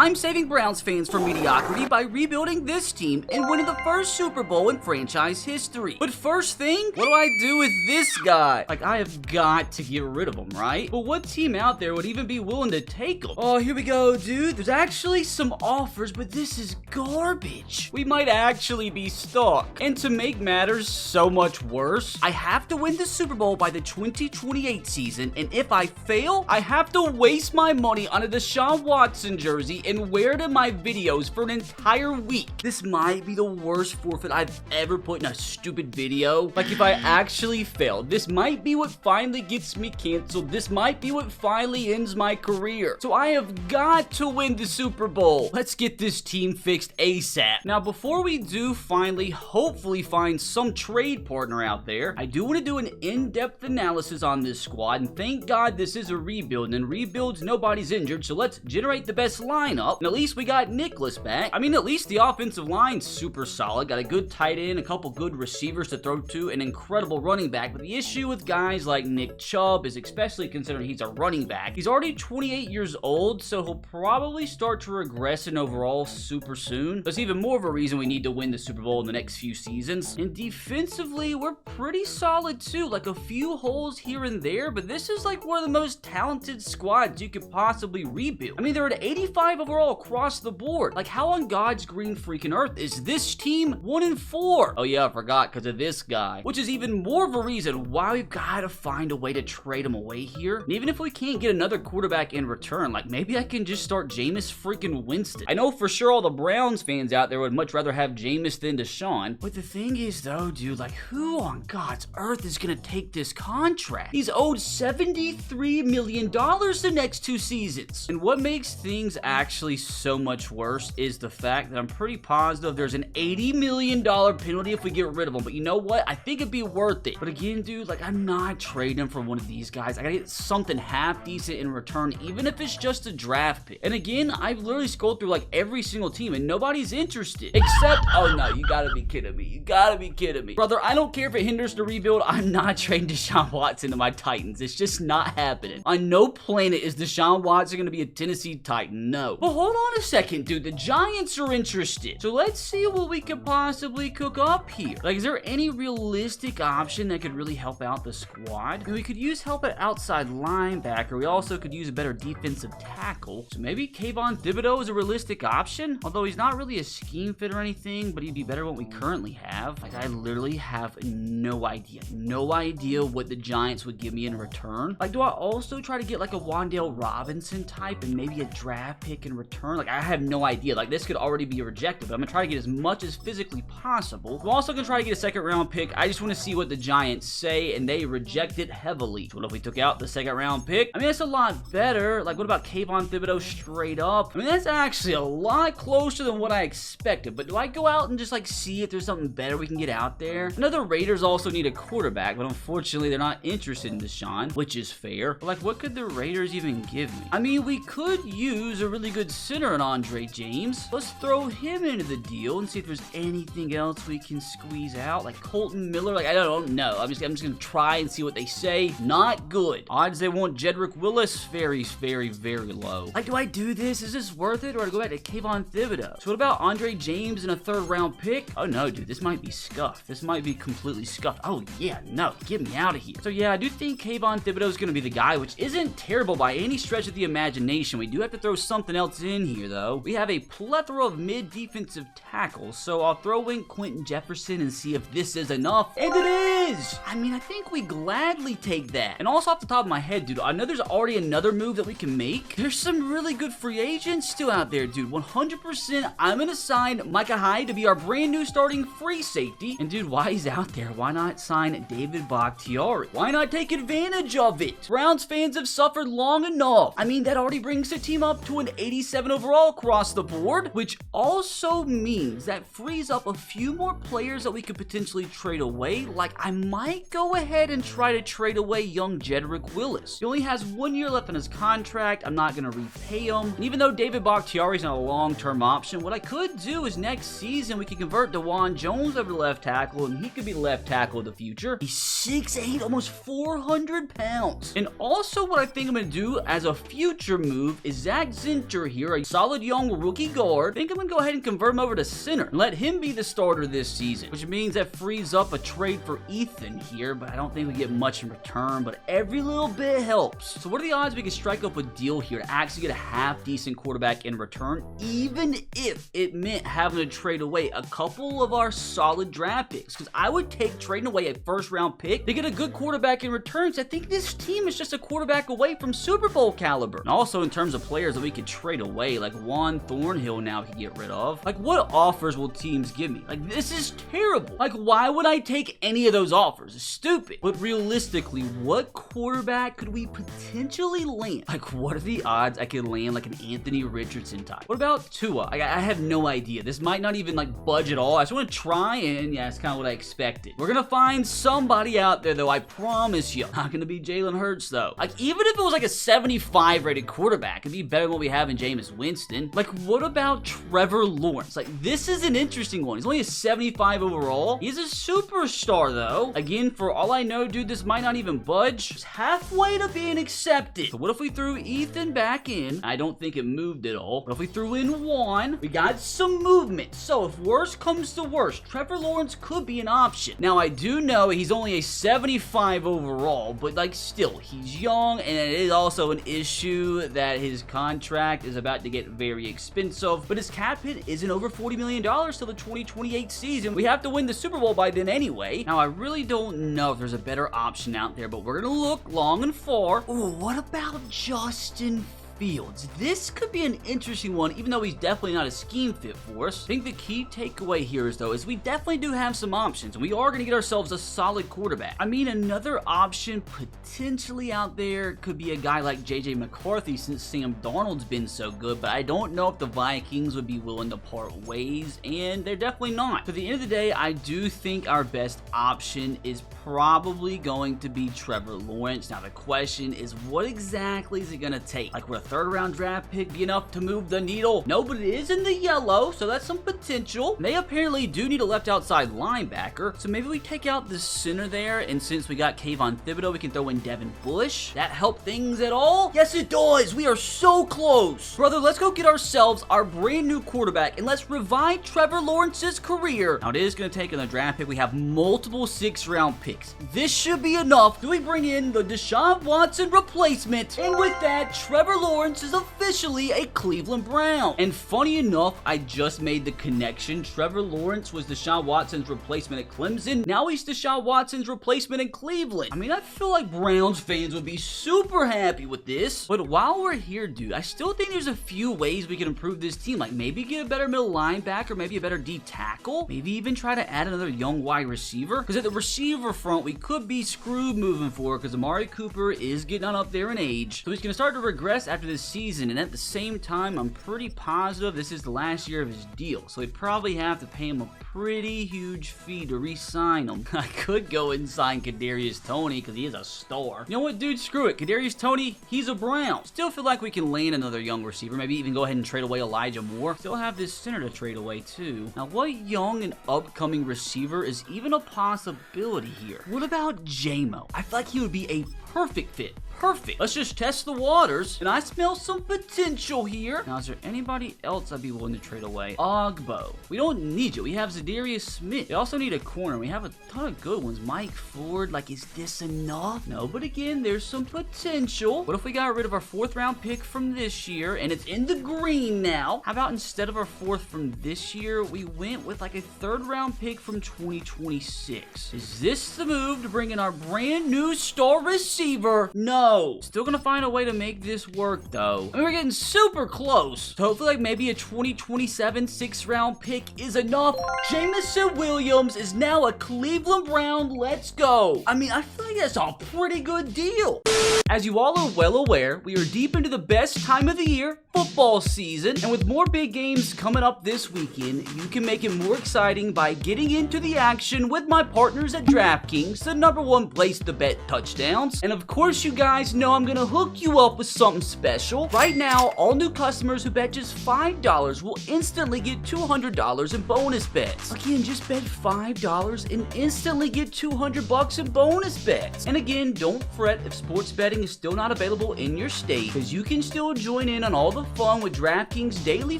I'm saving Browns fans from mediocrity by rebuilding this team and winning the first Super Bowl in franchise history. But first thing, what do I do with this guy? Like, I have got to get rid of him, right? But what team out there would even be willing to take him? Oh, here we go, dude. There's actually some offers, but this is garbage. We might actually be stuck. And to make matters so much worse, I have to win the Super Bowl by the 2028 season, and if I fail, I have to waste my money on a Deshaun Watson jersey and wear it in my videos for an entire week. This might be the worst forfeit I've ever put in a stupid video. Like, if I actually fail, this might be what finally gets me canceled. This might be what finally ends my career. So I have got to win the Super Bowl. Let's get this team fixed ASAP. Now, before we do finally, hopefully find some trade partner out there, I do want to do an in-depth analysis on this squad, and thank God this is a rebuild, and rebuilds, nobody's injured, so let's generate the best lineup. And at least we got Nicholas back. I mean, at least the offensive line's super solid. Got a good tight end, a couple good receivers to throw to, an incredible running back. But the issue with guys like Nick Chubb is, especially considering he's a running back, he's already 28 years old, so he'll probably start to regress in overall super soon. That's even more of a reason we need to win the Super Bowl in the next few seasons. And defensively, we're pretty solid too. Like, a few holes here and there, but this is like one of the most talented squads you could possibly rebuild. I mean, they're at 85 overall across the board. Like, how on God's green freaking earth is this team 1-4? Oh yeah, I forgot, because of this guy, which is even more of a reason why we've got to find a way to trade him away here. And even if we can't get another quarterback in return, like, maybe I can just start Jameis freaking Winston. I know for sure all the Browns fans out there would much rather have Jameis than Deshaun, but the thing is though, dude, like, who on God's earth is gonna take this contract? He's owed $73 million the next 2 seasons. And what makes things actually so much worse is the fact that I'm pretty positive there's an $80 million penalty if we get rid of him. But you know what? I think it'd be worth it. But again, dude, like, I'm not trading him for one of these guys. I gotta get something half decent in return, even if it's just a draft pick. And again, I've literally scrolled through like every single team and nobody's interested. Except, oh no, you gotta be kidding me. You gotta be kidding me. Brother, I don't care if it hinders the rebuild. I'm not trading Deshaun Watson to my Titans. It's just not happening. On no planet is Deshaun Watson gonna be a Tennessee Titan. No. But hold on a second, dude. The Giants are interested. So let's see what we could possibly cook up here. Like, is there any realistic option that could really help out the squad? And we could use help at outside linebacker. We also could use a better defensive tackle. So maybe Kayvon Thibodeau is a realistic option. Although he's not really a scheme fit or anything, but he'd be better than what we currently have. Like, I literally have no idea. No idea what the Giants would give me in return. Like, do I also try to get like a Wan'Dale Robinson type and maybe a draft pick in return? Like, I have no idea. Like, this could already be rejected, but I'm gonna try to get as much as physically possible. I'm also gonna try to get a second round pick. I just want to see what the Giants say, and they reject it heavily. So what if we took out the second round pick? I mean, that's a lot better. Like, what about Kayvon Thibodeau straight up? I mean, that's actually a lot closer than what I expected, but do I go out and just like see if there's something better we can get out there? I know the Raiders also need a quarterback, but unfortunately they're not interested in Deshaun, which is fair. But like, what could the Raiders even give me? I mean, we could use a really good center in Andre James. Let's throw him into the deal and see if there's anything else we can squeeze out. Like Colton Miller, like, I don't know. I'm just gonna try and see what they say. Not good. Odds they want Jedrick Willis, very, very, very low. Like, do I do this? Is this worth it? Or do I go back to Kayvon Thibodeau? So what about Andre James and a third round pick? Oh no, dude, this might be scuffed. This might be completely scuffed. Oh yeah, no, get me out of here. So yeah, I do think Kayvon Thibodeau is gonna be the guy, which isn't terrible by any stretch of the imagination. We do have to throw something else in here though. We have a plethora of mid defensive tackles, so I'll throw in Quentin Jefferson and see if this is enough. And it is! I mean, I think we gladly take that. And also off the top of my head, dude, I know there's already another move that we can make. There's some really good free agents still out there, dude. 100% I'm gonna sign Micah Hyde to be our brand new starting free safety. And dude, while he's out there, why not sign David Bakhtiari? Why not take advantage of it? Browns fans have suffered long enough. I mean, that already brings the team up to an 87 overall across the board, which also means that frees up a few more players that we could potentially trade away. Like, I might go ahead and try to trade away young Jedrick Willis. He only has 1 year left on his contract. I'm not going to repay him. And even though David Bakhtiari is not a long-term option, what I could do is next season we can convert DeJuan Jones over to left tackle, and he could be left tackle of the future. He's 6'8", almost 400 pounds. And also what I think I'm going to do as a future move is Zach Zinter here, a solid young rookie guard. I think I'm gonna go ahead and convert him over to center and let him be the starter this season, which means that frees up a trade for Ethan here, but I don't think we get much in return, but every little bit helps. So what are the odds we can strike up a deal here to actually get a half-decent quarterback in return, even if it meant having to trade away a couple of our solid draft picks? Because I would take trading away a first-round pick to get a good quarterback in return. So I think this team is just a quarterback away from Super Bowl caliber. And also in terms of players that we could trade away, like Juan Thornhill now we could get rid of. Like, what offers will teams give me? Like, this is terrible. Like, why would I take any of those offers? It's stupid. But realistically, what quarterback could we potentially land? Like, what are the odds I could land like an Anthony Richardson type? What about Tua? I have no idea. This might not even like budge at all. I just want to try, and yeah, it's kind of what I expected. We're gonna find somebody out there though, I promise you. Not gonna be Jalen Hurts though. Like, even if it was like a 75 rated quarterback, it'd be better than what we have in Jameis Winston. Like, what about Trevor Lawrence? Like, this is an interesting one. He's only a 75 overall. He's a superstar though. Again, for all I know, dude, this might not even budge. It's halfway to being accepted. So what if we threw Ethan back in? I don't think it moved at all. But if we threw in Juan, we got some movement. So if worst comes to worst, Trevor Lawrence could be an option. Now, I do know he's only a 75 overall, but like still, he's young, and it is also an issue that his contract is about to get very expensive, but his cap hit isn't over $40 million till the 2028 season. We have to win the Super Bowl by then anyway. Now, I really don't know if there's a better option out there, but we're gonna look long and far. Ooh, what about Justin Fields? This could be an interesting one, even though he's definitely not a scheme fit for us. I think the key takeaway here is we definitely do have some options, and we are going to get ourselves a solid quarterback. I mean, another option potentially out there could be a guy like JJ McCarthy, since Sam Darnold's been so good, but I don't know if the Vikings would be willing to part ways, and they're definitely not. So at the end of the day, I do think our best option is probably going to be Trevor Lawrence. Now, the question is, what exactly is it going to take? Like, would a third-round draft pick be enough to move the needle? No, but it is in the yellow, so that's some potential. They apparently do need a left outside linebacker, so maybe we take out the center there, and since we got Kayvon Thibodeau, we can throw in Devin Bush. That help things at all? Yes, it does. We are so close. Brother, let's go get ourselves our brand new quarterback, and let's revive Trevor Lawrence's career. Now, it is going to take another draft pick. We have multiple 6th-round picks. This should be enough. Do we bring in the Deshaun Watson replacement? And with that, Trevor Lawrence is officially a Cleveland Brown. And funny enough, I just made the connection. Trevor Lawrence was Deshaun Watson's replacement at Clemson. Now he's Deshaun Watson's replacement in Cleveland. I mean, I feel like Browns fans would be super happy with this. But while we're here, dude, I still think there's a few ways we can improve this team. Like, maybe get a better middle linebacker, maybe a better D tackle, maybe even try to add another young wide receiver. Because at the receiver front, we could be screwed moving forward, because Amari Cooper is getting on up there in age. So he's going to start to regress after this season, and at the same time, I'm pretty positive this is the last year of his deal, so we'd probably have to pay him a pretty huge fee to re-sign him. I could go and sign Kadarius Toney because he is a star. You know what, dude? Screw it. Kadarius Toney, he's a Brown. Still feel like we can land another young receiver, maybe even go ahead and trade away Elijah Moore. Still have this center to trade away too. Now, what young and upcoming receiver is even a possibility here? What about J-Mo? I feel like he would be a perfect fit. Perfect. Let's just test the waters, and I smell some potential here. Now, is there anybody else I'd be willing to trade away? Ogbo. We don't need you. We have Zadarius Smith. We also need a corner. We have a ton of good ones. Mike Ford. Like, is this enough? No, but again, there's some potential. What if we got rid of our 4th-round pick from this year, and it's in the green now? How about instead of our 4th from this year, we went with like a 3rd-round pick from 2026? Is this the move to bring in our brand new star receiver? No. Still gonna find a way to make this work though. I mean, we're getting super close. So hopefully, like, maybe a 2027 6th-round pick is enough. Jameson Williams is now a Cleveland Brown. Let's go. I mean, I feel like that's a pretty good deal. As you all are well aware, we are deep into the best time of the year, football season, and with more big games coming up this weekend, you can make it more exciting by getting into the action with my partners at DraftKings, the #1 place to bet touchdowns. And of course, you guys guys know I'm gonna hook you up with something special. Right now, all new customers who bet just $5 will instantly get $200 in bonus bets. Again, just bet $5 and instantly get $200 in bonus bets. And again, don't fret if sports betting is still not available in your state, because you can still join in on all the fun with DraftKings Daily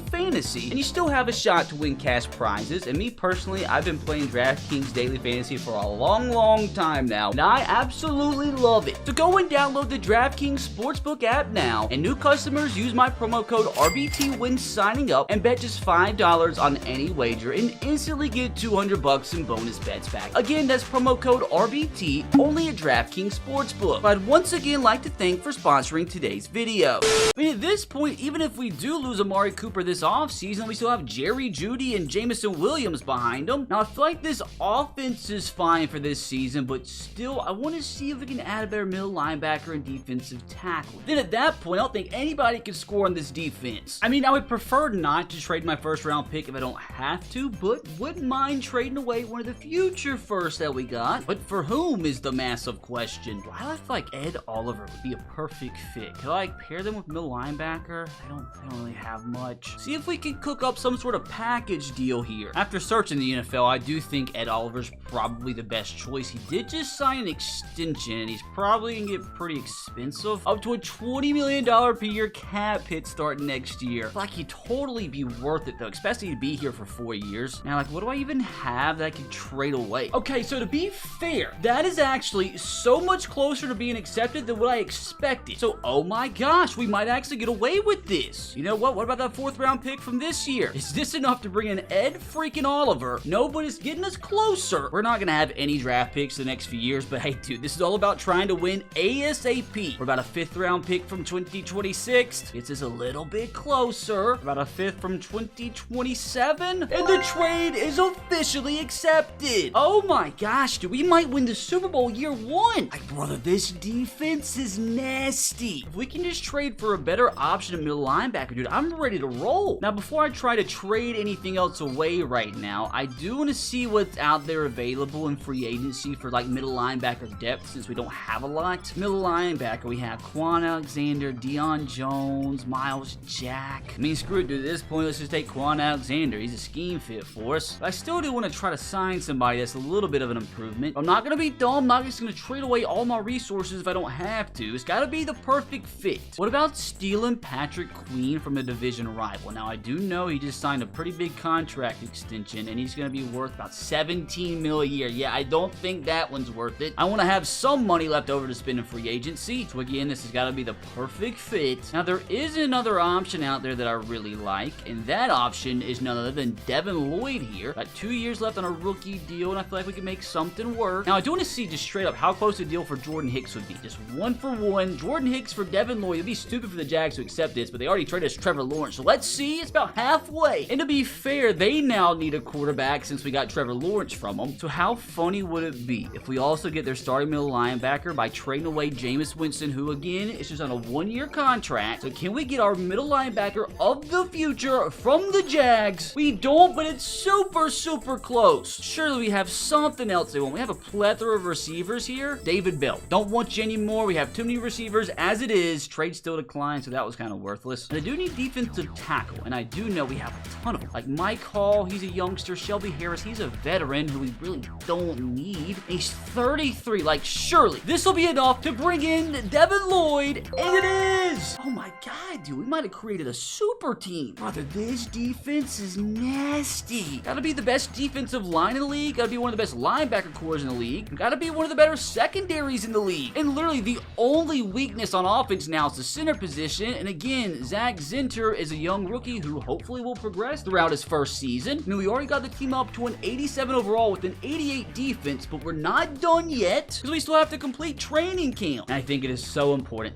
Fantasy, and you still have a shot to win cash prizes. And me personally, I've been playing DraftKings Daily Fantasy for a long time now, and I absolutely love it. So go and download the DraftKings Sportsbook app now, and new customers use my promo code RBT when signing up and bet just $5 on any wager and instantly get $200 in bonus bets back. Again, that's promo code RBT only at DraftKings Sportsbook. But I'd once again like to thank for sponsoring today's video. I mean, at this point, even if we do lose Amari Cooper this offseason, we still have Jerry Jeudy and Jameson Williams behind them. Now, I feel like this offense is fine for this season, but still, I want to see if we can add a better middle linebacker and defensive tackle. Then at that point, I don't think anybody can score on this defense. I mean, I would prefer not to trade my first round pick if I don't have to, but wouldn't mind trading away one of the future firsts that we got. But for whom is the massive question. I feel like Ed Oliver would be a perfect fit. Could I like pair them with middle linebacker? I don't really have much. See if we can cook up some sort of package deal here. After searching the NFL, I do think Ed Oliver's probably the best choice. He did just sign an extension, and he's probably gonna get pretty expensive. Up to a $20 million per year cap hit starting next year. I feel like he'd totally be worth it though, especially to be here for 4 years. Now, like, what do I even have that I can trade away? Okay, so to be fair, that is actually so much closer to being accepted than what I expected. So, oh my gosh, we might actually get away with this. You know what? What about that 4th round pick from this year? Is this enough to bring in Ed freaking Oliver? No, but it's getting us closer. We're not gonna have any draft picks the next few years, but hey, dude, this is all about trying to win ASAP. We're about a 5th round pick from 2026. It's just a little bit closer. About a 5th from 2027, and the trade is officially accepted. Oh my gosh, dude, we might win the Super Bowl year 1. Like, brother, this defense is nasty. If we can just trade for a better option at middle linebacker, dude, I'm ready to roll. Now, before I try to trade anything else away right now, I do want to see what's out there available in free agency for like middle linebacker depth, since we don't have a lot. Middle linebacker, we have Quan Alexander, Deion Jones, Miles Jack. I mean, screw it, dude. At this point, let's just take Quan Alexander. He's a scheme fit for us. But I still do want to try to sign somebody that's a little bit of an improvement. I'm not going to be dumb. I'm not just going to trade away all my resources if I don't have to. It's got to be the perfect fit. What about stealing Patrick Queen from a division rival? Now, I do know he just signed a pretty big contract extension, and he's going to be worth about $17 million a year. Yeah, I don't think that one's worth it. I want to have some money left over to spend in free agency. So again, this has got to be the perfect fit. Now, there is another option out there that I really like, and that option is none other than Devin Lloyd here. Got 2 years left on a rookie deal, and I feel like we can make something work. Now, I do want to see just straight up how close a deal for Jordan Hicks would be. Just 1-for-1. Jordan Hicks for Devin Lloyd. It'd be stupid for the Jags to accept this, but they already traded us Trevor Lawrence. So let's see. It's about halfway. And to be fair, they now need a quarterback since we got Trevor Lawrence from them. So how funny would it be if we also get their starting middle linebacker by trading away Jameis Winston, who again is just on a 1-year contract? So can we get our middle linebacker of the future from the Jags? We don't, but it's super close. Surely we have something else they want. We have a plethora of receivers here. David Bell. Don't want you anymore. We have too many receivers as it is. Trade still declined, so that was kind of worthless. And I do need defensive tackle, and I do know we have a ton of them. Like Mike Hall, he's a youngster. Shelby Harris, he's a veteran who we really don't need. He's 33. Like, surely this will be enough to bring in Devin Lloyd, and it is! Oh my god, dude, we might have created a super team. Brother, this defense is nasty. Gotta be the best defensive line in the league. Gotta be one of the best linebacker cores in the league. Gotta be one of the better secondaries in the league. And literally the only weakness on offense now is the center position. And again, Zach Zinter is a young rookie who hopefully will progress throughout his first season. I mean, we already got the team up to an 87 overall with an 88 defense, but we're not done yet because we still have to complete training camp. And I think it is so important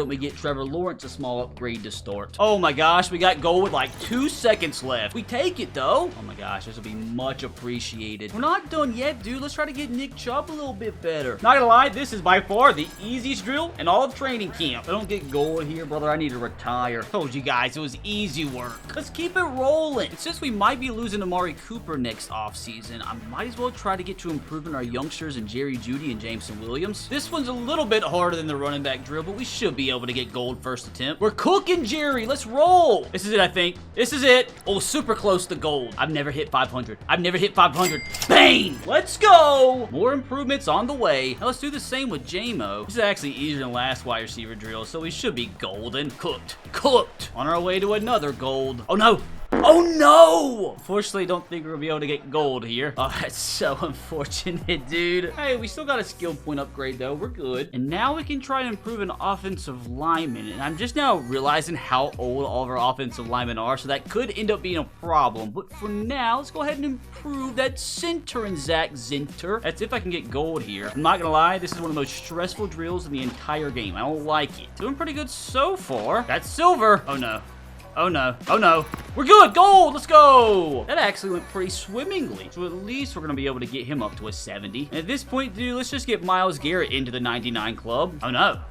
we get Trevor Lawrence a small upgrade to start. Oh my gosh, we got goal with like 2 seconds left. We take it though. Oh my gosh, this will be much appreciated. We're not done yet, dude. Let's try to get Nick Chubb a little bit better. Not gonna lie, this is by far the easiest drill in all of training camp. If I don't get goal here, brother, I need to retire. Told you guys, it was easy work. Let's keep it rolling. And since we might be losing Amari Cooper next offseason, I might as well try to get to improving our youngsters in Jerry Jeudy and Jameson Williams. This one's a little bit harder than the running back drill, but we should be able to get gold first attempt. We're cooking, Jerry. Let's roll. This is it, I think. This is it. Oh, super close to gold. I've never hit 500. I've never hit 500. Bang! Let's go. More improvements on the way. Now let's do the same with JMO. This is actually easier than last wide receiver drill, so we should be golden. Cooked. Cooked. On our way to another gold. Oh, no. Oh no! Unfortunately, don't think we're gonna be able to get gold here. Oh, that's so unfortunate, dude. Hey, we still got a skill point upgrade though. We're good. And now we can try to improve an offensive lineman. And I'm just now realizing how old all of our offensive linemen are, so that could end up being a problem. But for now, let's go ahead and improve that center in Zach Zinter. That's if I can get gold here. I'm not gonna lie, this is one of the most stressful drills in the entire game. I don't like it. Doing pretty good so far. That's silver. Oh no. Oh no. Oh no. We're good. Gold. Let's go. That actually went pretty swimmingly. So at least we're going to be able to get him up to a 70. And at this point, dude, let's just get Myles Garrett into the 99 club. Oh no.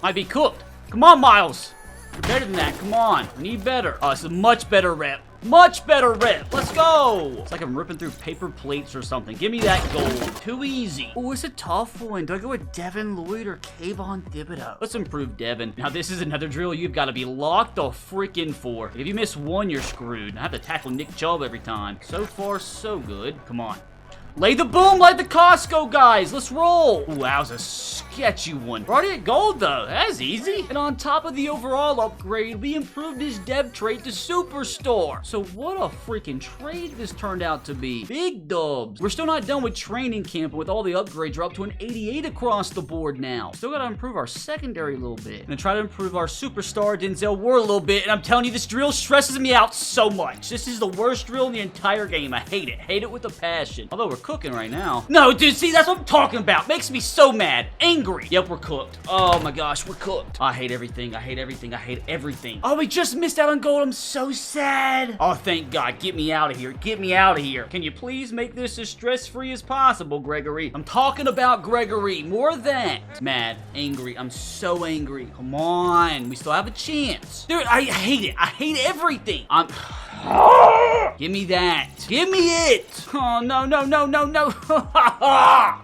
Might be cooked. Come on, Myles. You're better than that. Come on. We need better. Oh, it's a much better rep. Much better rep. Let's go. It's like I'm ripping through paper plates or something. Give me that gold. Too easy. Oh, it's a tough one. Do I go with Devin Lloyd or Kayvon Thibodeau? Let's improve Devin. Now, this is another drill you've got to be locked the freaking for. If you miss one, you're screwed. I have to tackle Nick Chubb every time. So far, so good. Come on. Lay the boom like the Costco guys. Let's roll. Ooh, that was a sketchy one. We're already at gold, though. That's easy. And on top of the overall upgrade, we improved his dev trait to Superstar. So what a freaking trade this turned out to be. Big dubs. We're still not done with training camp, and with all the upgrades, we're up to an 88 across the board now. Still got to improve our secondary a little bit. And try to improve our Superstar Denzel Ward a little bit. And I'm telling you, this drill stresses me out so much. This is the worst drill in the entire game. I hate it. Hate it with a passion. Although we're cooking right now. No, dude, see, that's what I'm talking about. Makes me so mad. Angry. Yep, we're cooked. Oh my gosh, we're cooked. I hate everything. I hate everything. I hate everything. Oh, we just missed out on gold. I'm so sad. Oh, thank God. Get me out of here. Get me out of here. Can you please make this as stress-free as possible, Gregory? I'm talking about Gregory. More of that. Mad. Angry. I'm so angry. Come on. We still have a chance. Dude, I hate it. I hate everything. Give me that. Give me it. Oh, no, no, no, no, no.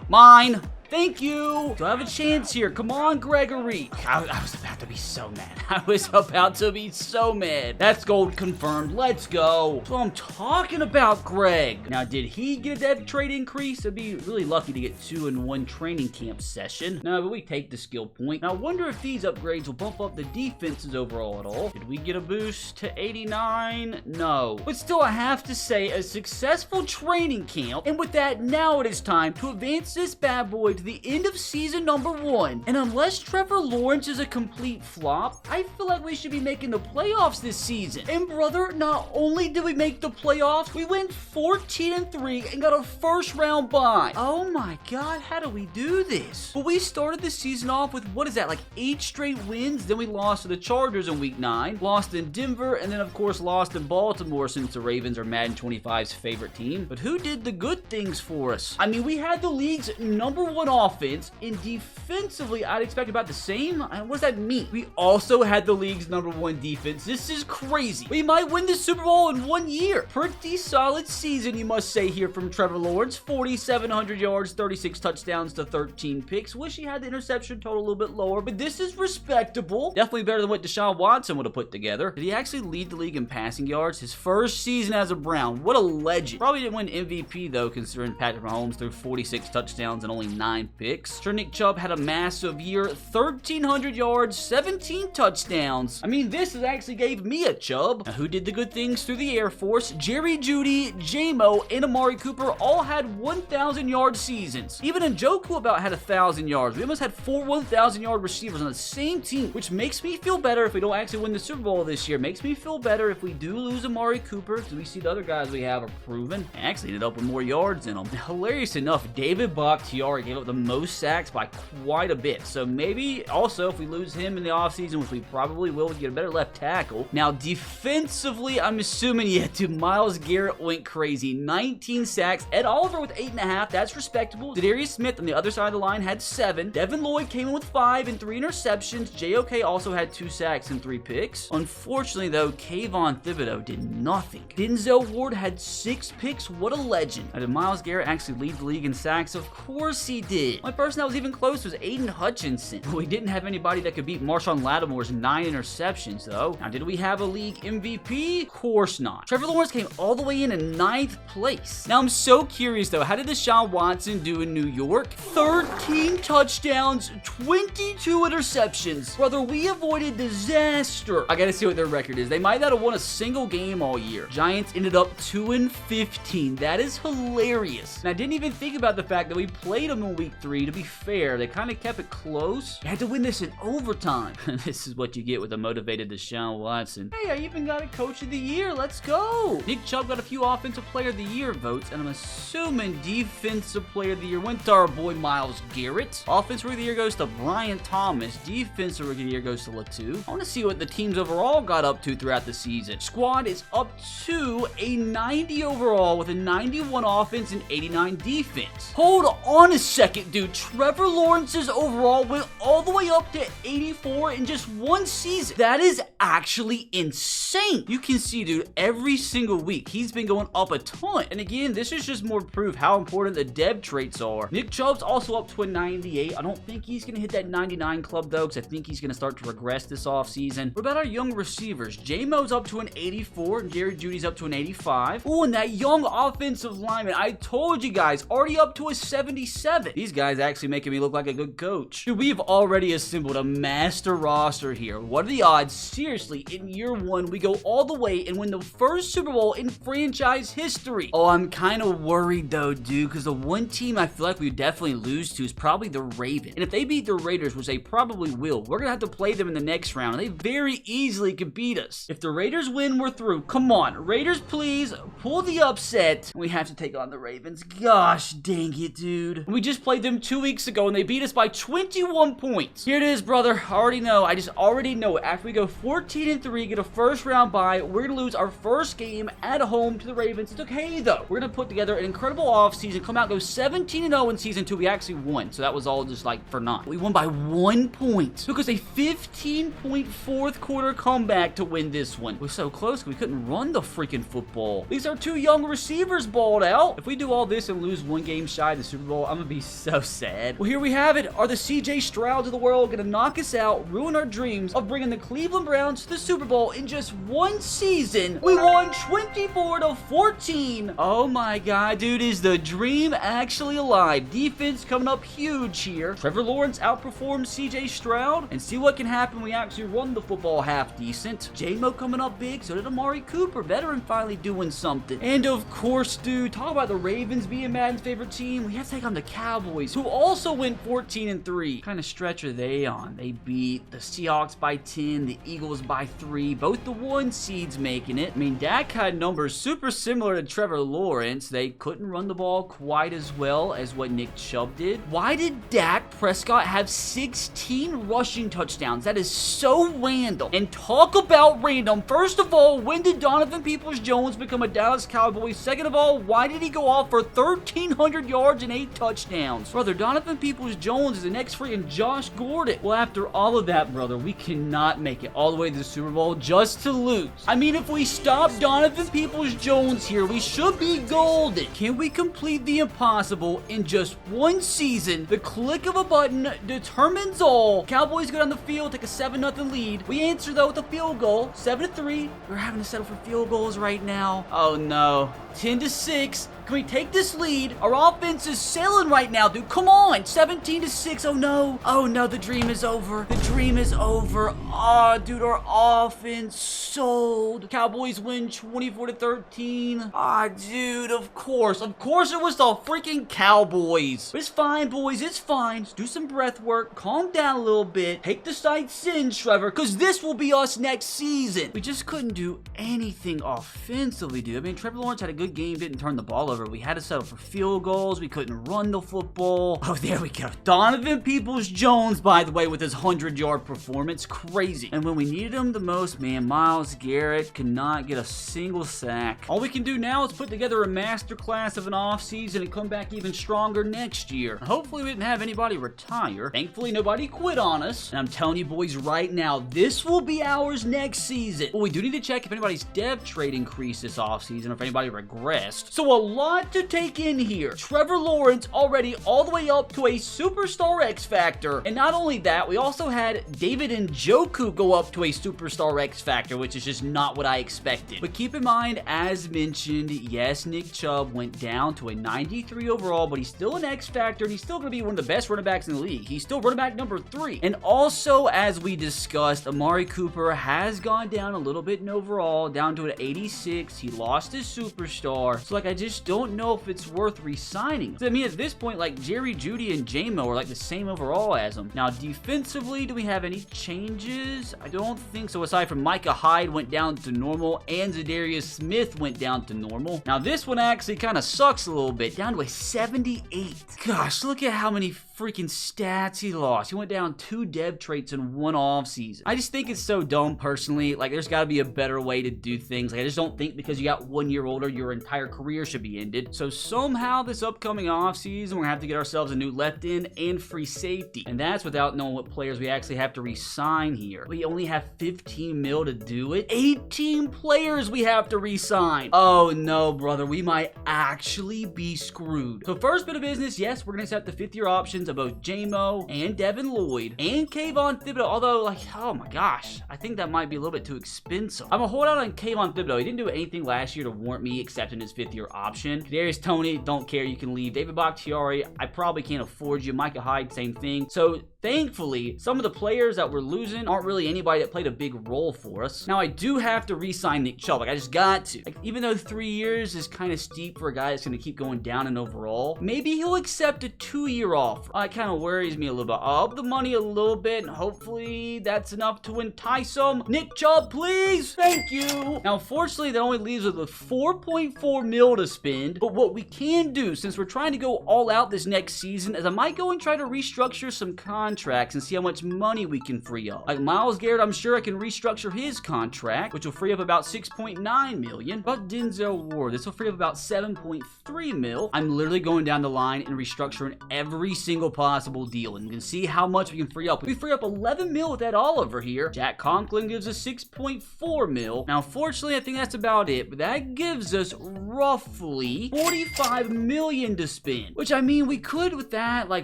Mine. Thank you. Do I have a chance here? Come on, Gregory. I was about to be so mad. I was about to be so mad. That's gold confirmed. Let's go. That's what I'm talking about, Greg. Now, did he get a dev trade increase? I'd be really lucky to get 2 in 1 training camp session. No, but we take the skill point. Now, I wonder if these upgrades will bump up the defenses overall at all. Did we get a boost to 89? No. But still, I have to say, a successful training camp. And with that, now it is time to advance this bad boy to the end of season number 1. And unless Trevor Lawrence is a complete flop, I feel like we should be making the playoffs this season. And brother, not only did we make the playoffs, we went 14-3 and got a first round bye. Oh my God, how do we do this? But we started the season off with, what is that, like 8 straight wins? Then we lost to the Chargers in week 9, lost in Denver, and then of course lost in Baltimore, since the Ravens are Madden 25's favorite team. But who did the good things for us? I mean, we had the league's #1 offense, and defensively, I'd expect about the same. What does that mean? We also had the league's #1 defense. This is crazy. We might win the Super Bowl in 1 year. Pretty solid season, you must say, here from Trevor Lawrence. 4,700 yards, 36 touchdowns to 13 picks. Wish he had the interception total a little bit lower, but this is respectable. Definitely better than what Deshaun Watson would have put together. Did he actually lead the league in passing yards? His first season as a Brown. What a legend. Probably didn't win MVP, though, considering Patrick Mahomes threw 46 touchdowns and only 9 picks. Sure, Nick Chubb had a massive year. 1,300 yards, 17 touchdowns. I mean, this actually gave me a Chubb. Now, who did the good things through the Air Force? Jerry Jeudy, J-Mo, and Amari Cooper all had 1,000-yard seasons. Even Njoku about had 1,000 yards. We almost had 4 1,000-yard receivers on the same team, which makes me feel better if we don't actually win the Super Bowl this year. Makes me feel better if we do lose Amari Cooper, because we see the other guys we have are proven. And actually ended up with more yards in them. Hilarious enough, David Bakhtiari gave up the most sacks by quite a bit. So maybe also if we lose him in the offseason, which we probably will, we get a better left tackle. Now defensively, I'm assuming, yeah, dude, Myles Garrett went crazy. 19 sacks. Ed Oliver with 8.5. That's respectable. Zadarius Smith on the other side of the line had 7. Devin Lloyd came in with 5 and 3 interceptions. JOK also had 2 sacks and 3 picks. Unfortunately, though, Kayvon Thibodeau did nothing. Denzel Ward had 6 picks. What a legend. Now, did Myles Garrett actually lead the league in sacks? Of course he did. it. My person that was even close was Aiden Hutchinson. We didn't have anybody that could beat Marshawn Lattimore's 9 interceptions, though. Now, did we have a league MVP? Of course not. Trevor Lawrence came all the way in 9th place. Now, I'm so curious, though. How did Deshaun Watson do in New York? 13 touchdowns, 22 interceptions. Brother, we avoided disaster. I gotta see what their record is. They might not have won a single game all year. Giants ended up 2-15. That is hilarious. And I didn't even think about the fact that we played them in week 3. To be fair, they kind of kept it close. You had to win this in overtime. This is what you get with a motivated Deshaun Watson. Hey, I even got a coach of the year. Let's go. Nick Chubb got a few offensive player of the year votes, and I'm assuming defensive player of the year went to our boy Myles Garrett. Offensive rookie of the year goes to Brian Thomas. Defensive rookie of the year goes to Latu. I want to see what the teams overall got up to throughout the season. Squad is up to a 90 overall with a 91 offense and 89 defense. Hold on a second, dude. Trevor Lawrence's overall went all the way up to 84 in just one season. That is actually insane. You can see, dude, every single week he's been going up a ton. And again, this is just more proof how important the dev traits are. Nick Chubb's also up to a 98. I don't think he's going to hit that 99 club, though, because I think he's going to start to regress this offseason. What about our young receivers? J-Mo's up to an 84, and Jerry Jeudy's up to an 85. Oh, and that young offensive lineman, I told you guys, already up to a 77. These guys actually making me look like a good coach. Dude, we've already assembled a master roster here. What are the odds? Seriously, in year 1, we go all the way and win the first Super Bowl in franchise history. Oh, I'm kind of worried, though, dude, because the one team I feel like we would definitely lose to is probably the Ravens. And if they beat the Raiders, which they probably will, we're going to have to play them in the next round. And they very easily could beat us. If the Raiders win, we're through. Come on, Raiders, please pull the upset. We have to take on the Ravens. Gosh dang it, dude. We just played them 2 weeks ago, and they beat us by 21 points. Here it is, brother. I already know. I just already know it. After we go 14-3, get a first round bye, we're going to lose our first game at home to the Ravens. It's okay, though. We're going to put together an incredible offseason, come out, go 17-0 in season 2. We actually won, so that was all just like for naught. We won by 1 point. Took us a 15-point fourth quarter comeback to win this one. We're so close, we couldn't run the freaking football. These are 2 young receivers balled out. If we do all this and lose 1 game shy of the Super Bowl, I'm going to be so sad. Well, here we have it. Are the CJ Strouds of the world going to knock us out, ruin our dreams of bringing the Cleveland Browns to the Super Bowl in just 1 season? We won 24-14. Oh my God, dude, is the dream actually alive? Defense coming up huge here. Trevor Lawrence outperformed CJ Stroud, and see what can happen when we actually run the football half decent. J-Mo coming up big, so did Amari Cooper, veteran, finally doing something. And of course, dude, talk about the Ravens being Madden's favorite team. We have to take on the Cowboys, who also went 14-3. What kind of stretch are they on? They beat the Seahawks by 10, the Eagles by 3, both the 1 seeds making it. I mean, Dak had numbers super similar to Trevor Lawrence. They couldn't run the ball quite as well as what Nick Chubb did. Why did Dak Prescott have 16 rushing touchdowns? That is so random. And talk about random. First of all, when did Donovan Peoples-Jones become a Dallas Cowboy? Second of all, why did he go off for 1,300 yards and 8 touchdowns? Brother, Donovan Peoples-Jones is the next freaking Josh Gordon. Well, after all of that, brother, we cannot make it all the way to the Super Bowl just to lose. I mean, if we stop Donovan Peoples-Jones here, we should be golden. Can we complete the impossible in just 1 season? The click of a button determines all. Cowboys go down the field, take a 7-0 lead. We answer, though, with a field goal, 7-3. We're having to settle for field goals right now. Oh, no. 10-6. Can we take this lead? Our offense is sailing right now, dude. Come on. 17-6. Oh, no. Oh, no. The dream is over. The dream is over. Oh, dude, our offense sold. Cowboys win 24-13. Ah, dude, of course. Of course it was the freaking Cowboys. But it's fine, boys. It's fine. Let's do some breath work. Calm down a little bit. Take the sights in, Trevor, because this will be us next season. We just couldn't do anything offensively, dude. I mean, Trevor Lawrence had a good game, didn't turn the ball over. We had to settle for field goals. We couldn't run the football. Oh, there we go. Donovan Peoples-Jones, by the way, with his 100-yard performance. Crazy. And when we needed him the most, man, Myles Garrett could not get a single sack. All we can do now is put together a masterclass of an offseason and come back even stronger next year. Hopefully, we didn't have anybody retire. Thankfully, nobody quit on us. And I'm telling you, boys, right now, this will be ours next season. But we do need to check if anybody's dev trade increased this offseason or if anybody regressed. So a lot to take in here. Trevor Lawrence already all the way up to a Superstar X Factor. And not only that, we also had David Njoku go up to a Superstar X Factor, which is just not what I expected. But keep in mind, as mentioned, yes, Nick Chubb went down to a 93 overall, but he's still an X Factor, and he's still going to be one of the best running backs in the league. He's still running back number 3. And also, as we discussed, Amari Cooper has gone down a little bit in overall, down to an 86. He lost his Superstar. So, like, I just don't know if it's worth re-signing. I mean, at this point, like, Jerry Jeudy and J-Mo are, like, the same overall as him. Now, defensively, do we have any changes? I don't think so, aside from Micah Hyde went down to normal, and Zadarius Smith went down to normal. Now, this one actually kind of sucks a little bit, down to a 78. Gosh, look at how many freaking stats he lost. He went down 2 dev traits in 1 offseason. I just think it's so dumb, personally. Like, there's got to be a better way to do things. Like, I just don't think because you got 1 year older, your entire career should be ended. So somehow this upcoming offseason, we're gonna have to get ourselves a new left end and free safety. And that's without knowing what players we actually have to re-sign here. We only have 15 mil to do it. 18 players we have to re-sign. Oh no, brother. We might actually be screwed. So first bit of business, yes, we're gonna accept the 5th year options of both J-Mo and Devin Lloyd and Kayvon Thibodeau, although, like, oh my gosh, I think that might be a little bit too expensive. I'm gonna hold out on Kayvon Thibodeau. He didn't do anything last year to warrant me accepting his 5th year option. Kadarius Toney, don't care, you can leave. David Bakhtiari, I probably can't afford you. Micah Hyde, same thing. So thankfully, some of the players that we're losing aren't really anybody that played a big role for us. Now, I do have to re-sign Nick Chubb. Like, I just got to. Like, even though 3 years is kind of steep for a guy that's going to keep going down in overall, maybe he'll accept a 2-year offer. It kind of worries me a little bit. I'll up the money a little bit, and hopefully that's enough to entice him. Nick Chubb, please! Thank you! Now, unfortunately, that only leaves us with 4.4 mil to spend, but what we can do, since we're trying to go all out this next season, is I might go and try to restructure some contracts and see how much money we can free up. Like Myles Garrett, I'm sure I can restructure his contract, which will free up about 6.9 million. But Denzel Ward, this will free up about 7.3 mil. I'm literally going down the line and restructuring every single possible deal, and you can see how much we can free up. We free up 11 mil with Ed Oliver here. Jack Conklin gives us 6.4 mil. Now, unfortunately, I think that's about it, but that gives us roughly 45 million to spend, which, I mean, we could with that, like,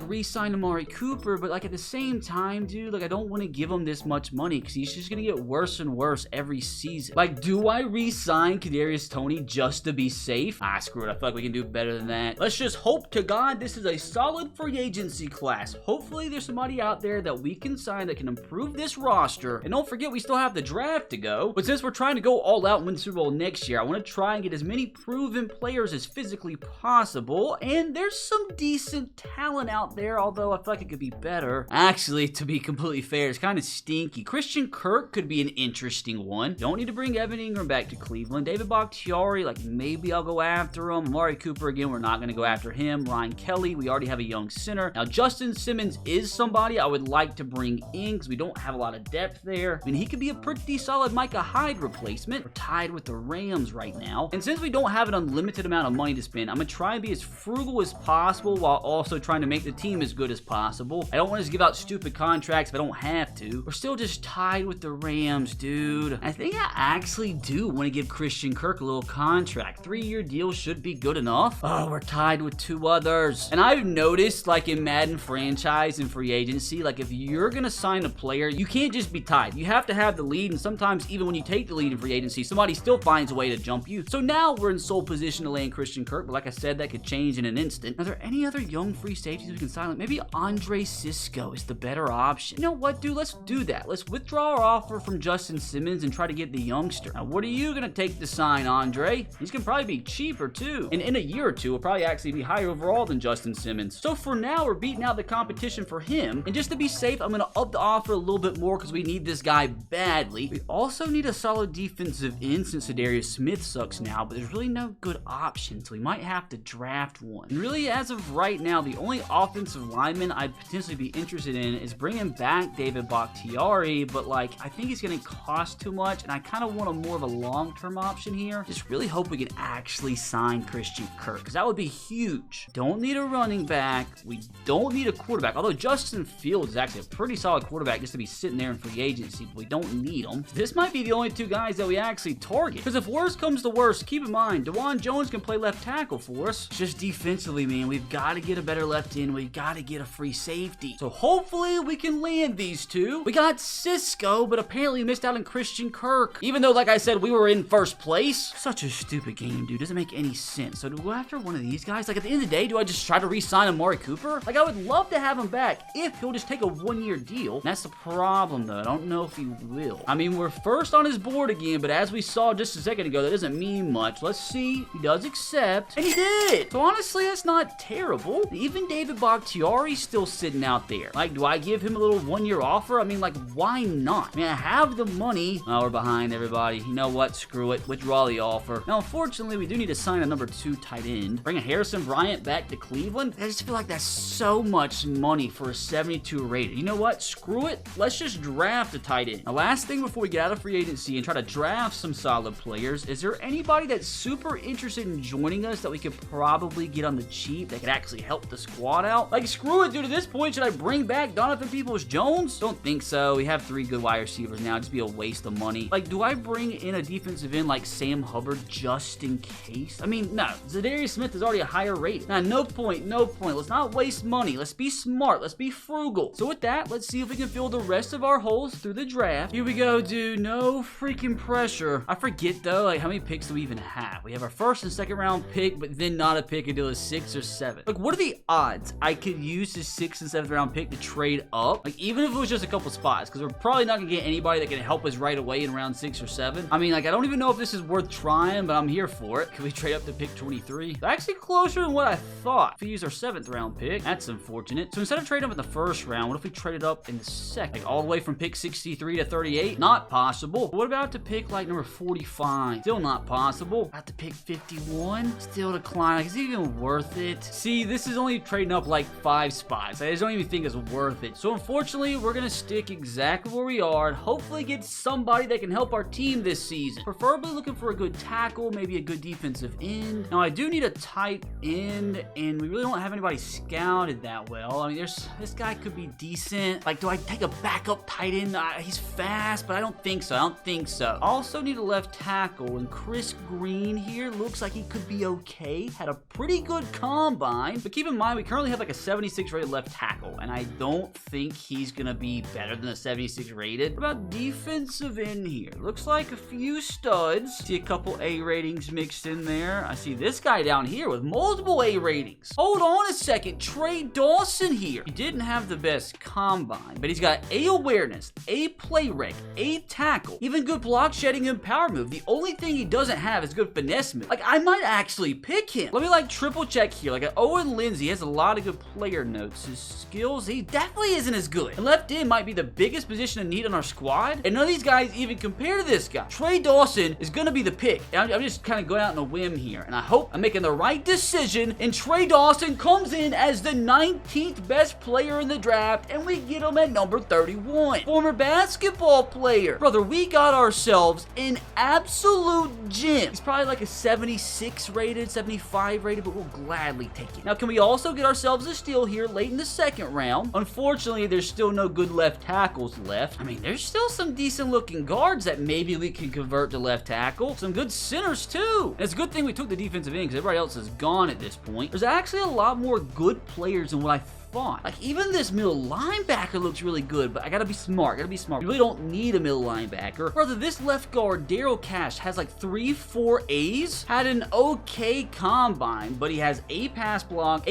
re-sign Amari Cooper, but, like, at the same time, dude, like, I don't want to give him this much money because he's just gonna get worse and worse every season. Like, do I re-sign Kadarius Toney just to be safe? Screw it. I feel like we can do better than that. Let's just hope to God this is a solid free agency class. Hopefully there's somebody out there that we can sign that can improve this roster. And don't forget, we still have the draft to go. But since we're trying to go all out and win the Super Bowl next year, I want to try and get as many proven players as physically possible. And there's some decent talent out there, although I feel like it could be better. Actually, to be completely fair, it's kind of stinky. Christian Kirk could be an interesting one. Don't need to bring Evan Ingram back to Cleveland. David Bakhtiari, like, maybe I'll go after him. Amari Cooper, again, we're not going to go after him. Ryan Kelly, we already have a young center. Now, Justin Simmons is somebody I would like to bring in because we don't have a lot of depth there. I mean, he could be a pretty solid Micah Hyde replacement. We're tied with the Rams right now. And since we don't have an unlimited amount of money to spend, I'm going to try and be as frugal as possible while also trying to make the team as good as possible. I don't want to just give out stupid contracts if I don't have to. We're still just tied with the Rams, dude. I think I actually do want to give Christian Kirk a little contract. 3-year deal should be good enough. Oh, we're tied with 2 others. And I've noticed, like, in Madden franchise and free agency, like, if you're gonna sign a player, you can't just be tied. You have to have the lead, and sometimes even when you take the lead in free agency, somebody still finds a way to jump you. So now we're in sole position to land Christian Kirk, but like I said, that could change in an instant. Are there any other young free safeties we can sign? Like, maybe Andre Cisco is the better option. You know what, dude? Let's do that. Let's withdraw our offer from Justin Simmons and try to get the youngster. Now, what are you gonna take to sign, Andre? He's gonna probably be cheaper too, and in a year or two, will probably actually be higher overall than Justin Simmons. So for now, we're beating out the competition for him, and just to be safe, I'm gonna up the offer a little bit more because we need this guy badly. We also need a solid defensive end since Zadarius Smith sucks now, but there's really no good options, so we might have to draft one. And really, as of right now, the only offensive lineman I'd potentially be interested interested in is bringing back David Bakhtiari, but like, I think he's going to cost too much, and I kind of want a more of a long-term option here. Just really hope we can actually sign Christian Kirk, because that would be huge. Don't need a running back. We don't need a quarterback, although Justin Fields is actually a pretty solid quarterback just to be sitting there in free agency, but we don't need him. This might be the only two guys that we actually target, because if worst comes to worst, keep in mind, DeJuan Jones can play left tackle for us. Just defensively, man, we've got to get a better left end. We've got to get a free safety. So hopefully we can land these two. We got Cisco, but apparently missed out on Christian Kirk. Even though, like I said, we were in first place. Such a stupid game, dude. Doesn't make any sense. So do we go after one of these guys? Like, at the end of the day, do I just try to re-sign Amari Cooper? Like, I would love to have him back if he'll just take a one-year deal. That's the problem, though. I don't know if he will. I mean, we're first on his board again, but as we saw just a second ago, that doesn't mean much. Let's see. He does accept, and he did. So honestly, that's not terrible. Even David Bakhtiari's still sitting out there. Like, do I give him a little one-year offer? I mean, like, why not? I mean, I have the money. Oh, we're behind, everybody. You know what? Screw it. Withdraw the offer. Now, unfortunately, we do need to sign a number 2 tight end. Bring a Harrison Bryant back to Cleveland. I just feel like that's so much money for a 72 rated. You know what? Screw it. Let's just draft a tight end. Now, last thing before we get out of free agency and try to draft some solid players, is there anybody that's super interested in joining us that we could probably get on the cheap that could actually help the squad out? Like, screw it, dude. At this point, should I bring back Donovan Peoples-Jones? Don't think so. We have 3 good wide receivers now. Just be a waste of money. Like, do I bring in a defensive end like Sam Hubbard just in case? I mean, no. Zadarius Smith is already a higher rating. Nah, no point. No point. Let's not waste money. Let's be smart. Let's be frugal. So with that, let's see if we can fill the rest of our holes through the draft. Here we go, dude. No freaking pressure. I forget, though, like, how many picks do we even have? We have our first and second round pick, but then not a pick until a 6th or 7th. Like, what are the odds I could use this 6th and 7th round pick to trade up? Like, even if it was just a couple spots, because we're probably not going to get anybody that can help us right away in round 6 or 7. I mean, like, I don't even know if this is worth trying, but I'm here for it. Can we trade up to pick 23? It's actually closer than what I thought. If we use our 7th round pick, that's unfortunate. So instead of trading up in the first round, what if we traded up in the second? Like, all the way from pick 63 to 38? Not possible. What about to pick, like, number 45? Still not possible. About to pick 51? Still decline. Like, is it even worth it? See, this is only trading up, like, 5 spots. I just don't even think it's worth it. So unfortunately, we're going to stick exactly where we are and hopefully get somebody that can help our team this season. Preferably looking for a good tackle, maybe a good defensive end. Now, I do need a tight end, and we really don't have anybody scouted that well. I mean, this guy could be decent. Like, do I take a backup tight end? He's fast, but I don't think so. I don't think so. Also need a left tackle, and Chris Green here looks like he could be okay. Had a pretty good combine, but keep in mind, we currently have like a 76 rated left tackle, and I don't think he's gonna be better than a 76 rated. What about defensive end here? Looks like a few studs. See a couple A ratings mixed in there. I see this guy down here with multiple A ratings. Hold on a second. Trey Dawson here. He didn't have the best combine, but he's got A awareness, A play rec, A tackle, even good block shedding and power move. The only thing he doesn't have is good finesse move. Like, I might actually pick him. Let me like triple check here. Like, Owen Lindsey has a lot of good player notes. His skills, he definitely isn't as good. And left end might be the biggest position of need on our squad, and none of these guys even compare to this guy. Trey Dawson is gonna be the pick. And I'm just kind of going out on a whim here, and I hope I'm making the right decision, and Trey Dawson comes in as the 19th best player in the draft, and we get him at number 31. Former basketball player. Brother, we got ourselves an absolute gem. He's probably like a 76 rated, 75 rated, but we'll gladly take it. Now, can we also get ourselves a steal here late in the second round? Unfortunately, there's still no good left tackles left. I mean, there's still some decent looking guards that maybe we can convert to left tackle. Some good centers too. And it's a good thing we took the defensive end because everybody else is gone at this point. There's actually a lot more good players than what I thought. Like, even this middle linebacker looks really good, but I gotta be smart. You really don't need a middle linebacker. Brother, this left guard, Daryl Cash, has like 3-4 A's. Had an okay combine, but he has A pass block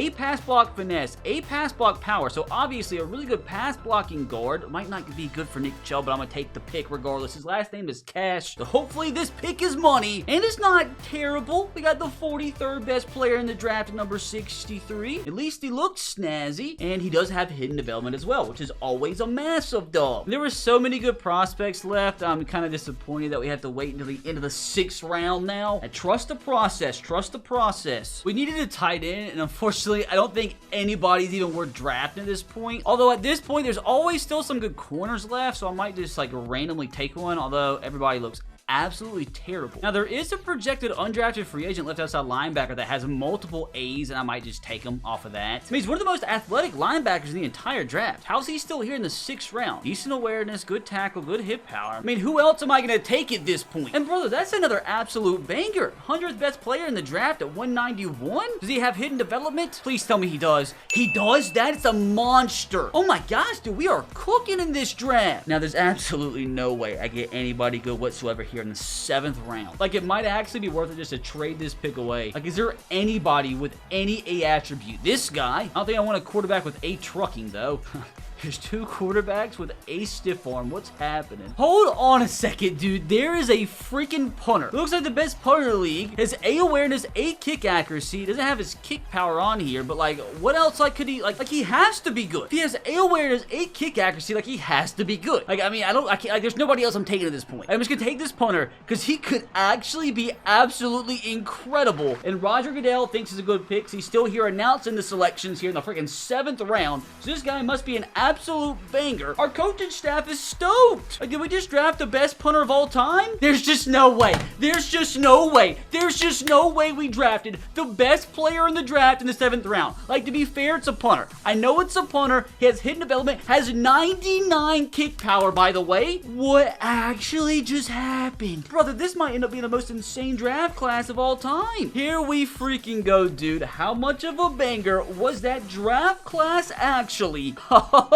finesse, A pass block power. So obviously a really good pass blocking guard. Might not be good for Nick Chubb, but I'm gonna take the pick regardless. His last name is Cash. So hopefully this pick is money, and it's not terrible. We got the 43rd best player in the draft at number 63. At least he looked snazzy. eligibility, and he does have hidden development as well, which is always a massive dog. There were so many good prospects left. I'm kind of disappointed that we have to wait until the end of the 6th round now. And trust the process. Trust the process. We needed a tight end, and unfortunately, I don't think anybody's even worth drafting at this point. Although at this point, there's always still some good corners left, so I might just like randomly take one, although everybody looks absolutely terrible. Now, there is a projected undrafted free agent left outside linebacker that has multiple A's, and I might just take him off of that. I mean, he's one of the most athletic linebackers in the entire draft. How's he still here in the 6th round? Decent awareness, good tackle, good hip power. I mean, who else am I going to take at this point? And brother, that's another absolute banger. 100th best player in the draft at 191? Does he have hidden development? Please tell me he does. He does? That's a monster. Oh my gosh, dude, we are cooking in this draft. Now, there's absolutely no way I get anybody good whatsoever here in the 7th round. Like, it might actually be worth it just to trade this pick away. Like, is there anybody with any A attribute? This guy? I don't think I want a quarterback with A trucking, though. There's 2 quarterbacks with A stiff arm. What's happening? Hold on a second, dude. There is a freaking punter. Looks like the best punter in the league. Has A awareness, A kick accuracy. Doesn't have his kick power on here, but like, what else like could he like he has to be good. If he has A awareness, A kick accuracy, like he has to be good. Like, I mean, I can't, like, there's nobody else I'm taking at this point. I'm just gonna take this punter because he could actually be absolutely incredible. And Roger Goodell thinks he's a good pick. So he's still here announcing the selections here in the freaking 7th round. So this guy must be an absolute banger. Our coaching staff is stoked. Like, did we just draft the best punter of all time? There's just no way. There's just no way. There's just no way we drafted the best player in the draft in the 7th round. Like, to be fair, it's a punter. I know it's a punter. He has hidden development, has 99 kick power, by the way. What actually just happened? Brother, this might end up being the most insane draft class of all time. Here we freaking go, dude. How much of a banger was that draft class actually?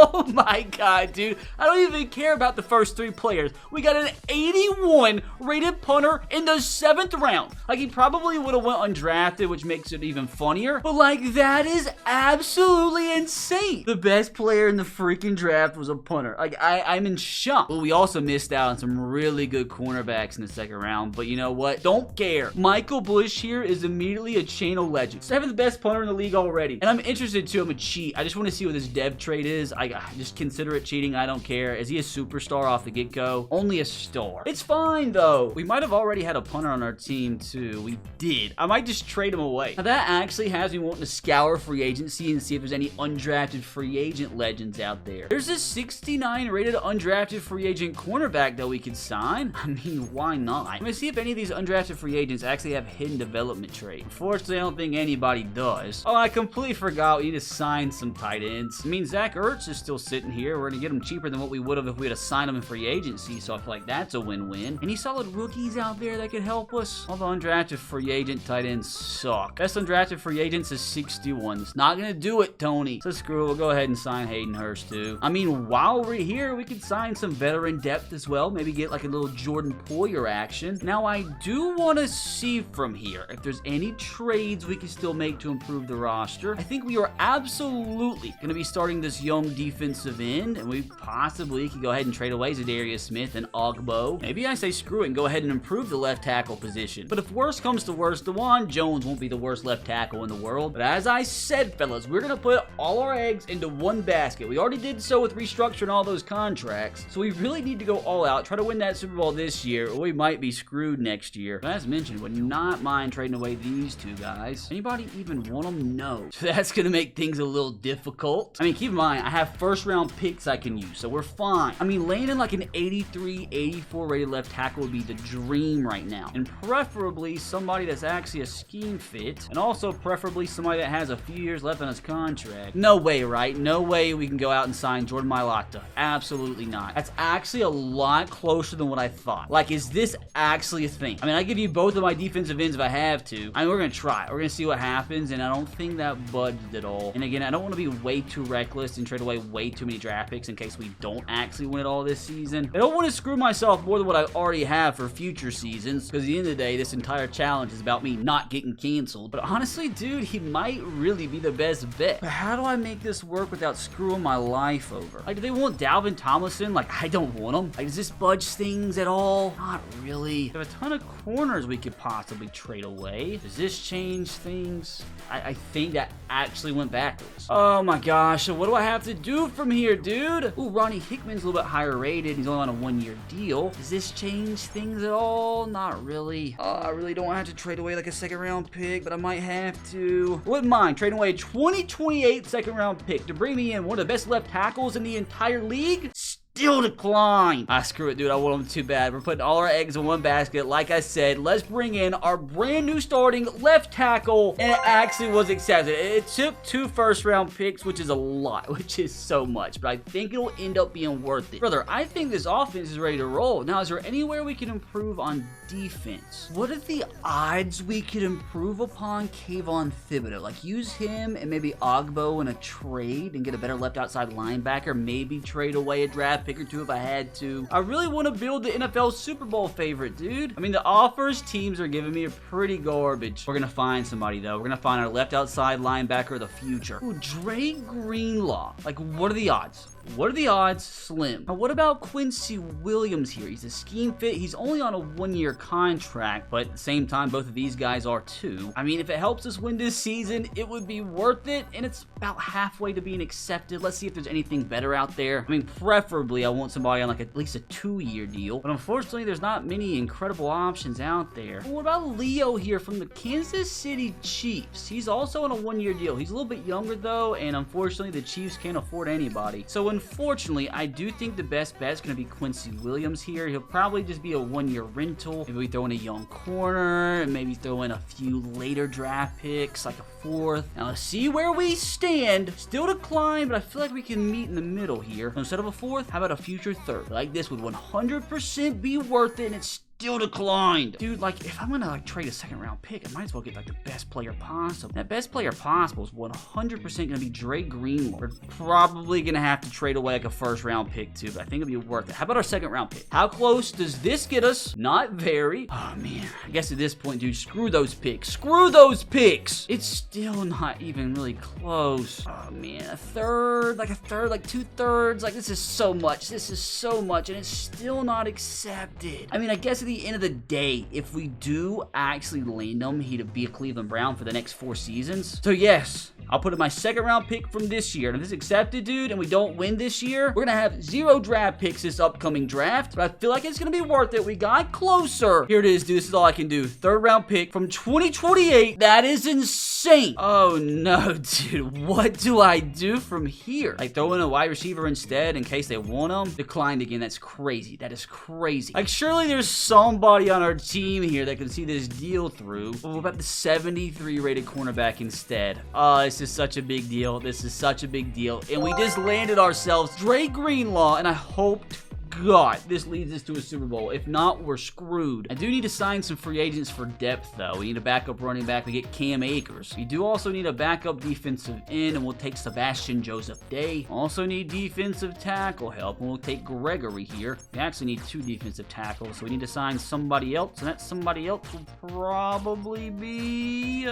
Oh my god, dude. I don't even care about the first 3 players. We got an 81 rated punter in the 7th round. Like, he probably would have went undrafted, which makes it even funnier. But like, that is absolutely insane. The best player in the freaking draft was a punter. Like, I'm in shock. But we also missed out on some really good cornerbacks in the 2nd round. But you know what? Don't care. Michael Bush here is immediately a chain of legends. 7th best punter in the league already. And I'm interested too. I'm a cheat. I just want to see what his dev trade is. I just consider it cheating. I don't care. Is he a superstar off the get-go? Only a star. It's fine, though. We might have already had a punter on our team, too. We did. I might just trade him away. Now, that actually has me wanting to scour free agency and see if there's any undrafted free agent legends out there. There's a 69 rated undrafted free agent cornerback that we could sign. I mean, why not? I'm gonna see if any of these undrafted free agents actually have hidden development trait. Unfortunately, I don't think anybody does. Oh, I completely forgot we need to sign some tight ends. I mean, Zach Ertz is still sitting here. We're gonna get him cheaper than what we would have if we had assigned him in free agency, so I feel like that's a win-win. Any solid rookies out there that could help us? All the undrafted free agent tight ends suck. Best undrafted free agents is 61. It's not gonna do it, Tony. So screw it. We'll go ahead and sign Hayden Hurst too. I mean, while we're here, we could sign some veteran depth as well. Maybe get like a little Jordan Poyer action. Now, I do want to see from here if there's any trades we can still make to improve the roster. I think we are absolutely going to be starting this young defensive end, and we possibly could go ahead and trade away Zadarius Smith and Ogbo. Maybe I say screw it and go ahead and improve the left tackle position. But if worst comes to worst, DeJuan Jones won't be the worst left tackle in the world. But as I said, fellas, we're going to put all our eggs into one basket. We already did so with restructuring all those contracts, so we really need to go all out, try to win that Super Bowl this year, or we might be screwed next year. But as mentioned, would not mind trading away these 2 guys. Anybody even want them? No. So that's going to make things a little difficult. I mean, keep in mind, I have 1st round picks I can use, so we're fine. I mean, landing like an 83, 84 rated left tackle would be the dream right now. And preferably somebody that's actually a scheme fit, and also preferably somebody that has a few years left on his contract. No way, right? No way we can go out and sign Jordan Mailata. Absolutely not. That's actually a lot closer than what I thought. Like, is this actually a thing? I mean, I give you both of my defensive ends if I have to. I mean, we're going to try. We're going to see what happens, and I don't think that budged at all. And again, I don't want to be way too reckless and trade away way too many draft picks in case we don't actually win it all this season. I don't want to screw myself more than what I already have for future seasons, because at the end of the day, this entire challenge is about me not getting canceled. But honestly, dude, he might really be the best bet. But how do I make this work without screwing my life over? Like, do they want Dalvin Tomlinson? Like, I don't want him. Like, does this budge things at all? Not really. We have a ton of corners we could possibly trade away. Does this change things? I think that actually went backwards. Oh my gosh, so what do I have to do from here, dude? Ooh, Ronnie Hickman's a little bit higher rated. He's only on a 1-year deal. Does this change things at all? Not really. I really don't have to trade away like a second-round pick, but I might have to. Wouldn't mind trading away a 2028 second-round pick to bring me in one of the best left tackles in the entire league. Still decline. Screw it, dude. I want them too bad. We're putting all our eggs in one basket. Like I said, let's bring in our brand new starting left tackle. And it actually was accepted. It took 2 first-round picks, which is a lot, which is so much. But I think it'll end up being worth it. Brother, I think this offense is ready to roll. Now, is there anywhere we can improve on defense? What are the odds we could improve upon Kayvon Thibodeau? Like, use him and maybe Ogbo in a trade and get a better left outside linebacker. Maybe trade away a draft pick or 2 if I had to. I really want to build the NFL Super Bowl favorite, dude. I mean, the offers teams are giving me a pretty garbage. We're gonna find somebody, though. We're gonna find our left outside linebacker of the future. Ooh, Dre Greenlaw. Like, what are the odds? What are the odds? Slim. Now, what about Quincy Williams here? He's a scheme fit. He's only on a 1-year contract, but at the same time, both of these guys are too. I mean, if it helps us win this season, it would be worth it, and it's about halfway to being accepted. Let's see if there's anything better out there. I mean, preferably, I want somebody on like at least a 2-year deal, but unfortunately, there's not many incredible options out there. But what about Leo here from the Kansas City Chiefs? He's also on a 1-year deal. He's a little bit younger, though, and unfortunately, the Chiefs can't afford anybody. So unfortunately, I do think the best bet is going to be Quincy Williams here. He'll probably just be a 1-year rental. Maybe we throw in a young corner, and maybe throw in a few later draft picks, like a 4th. Now, let's see where we stand. Still decline, but I feel like we can meet in the middle here. So instead of a 4th, how about a future 3rd? Like, this would 100% be worth it, and it's still declined. Dude, like, if I'm gonna like trade a 2nd-round pick, I might as well get like the best player possible. That best player possible is 100% gonna be Dre Greenlaw. We're probably gonna have to trade away like a 1st-round pick too, but I think it'll be worth it. How about our 2nd-round pick? How close does this get us? Not very. Oh man, I guess at this point, dude, screw those picks. Screw those picks. It's still not even really close. Oh man, a 3rd, like 2/3. Like, this is so much. This is so much, and it's still not accepted. I mean, I guess at the end of the day, if we do actually land him, he'd be a Cleveland Brown for the next 4 seasons. So yes, I'll put in my 2nd-round pick from this year. And if this is accepted, dude, and we don't win this year, we're gonna have 0 draft picks this upcoming draft. But I feel like it's gonna be worth it. We got closer. Here it is, dude. This is all I can do. 3rd-round pick from 2028. That is insane. Oh no, dude. What do I do from here? Like, throw in a wide receiver instead in case they want him? Declined again. That's crazy. That is crazy. Like, surely there's somebody on our team here that can see this deal through. But what about the 73 rated cornerback instead? Oh, this is such a big deal. This is such a big deal. And we just landed ourselves Dre Greenlaw, and I hoped God, this leads us to a Super Bowl. If not, we're screwed. I do need to sign some free agents for depth, though. We need a backup running back. We get Cam Akers. We do also need a backup defensive end, and we'll take Sebastian Joseph Day. Also need defensive tackle help, and we'll take Gregory here. We actually need 2 defensive tackles, so we need to sign somebody else, and that somebody else will probably be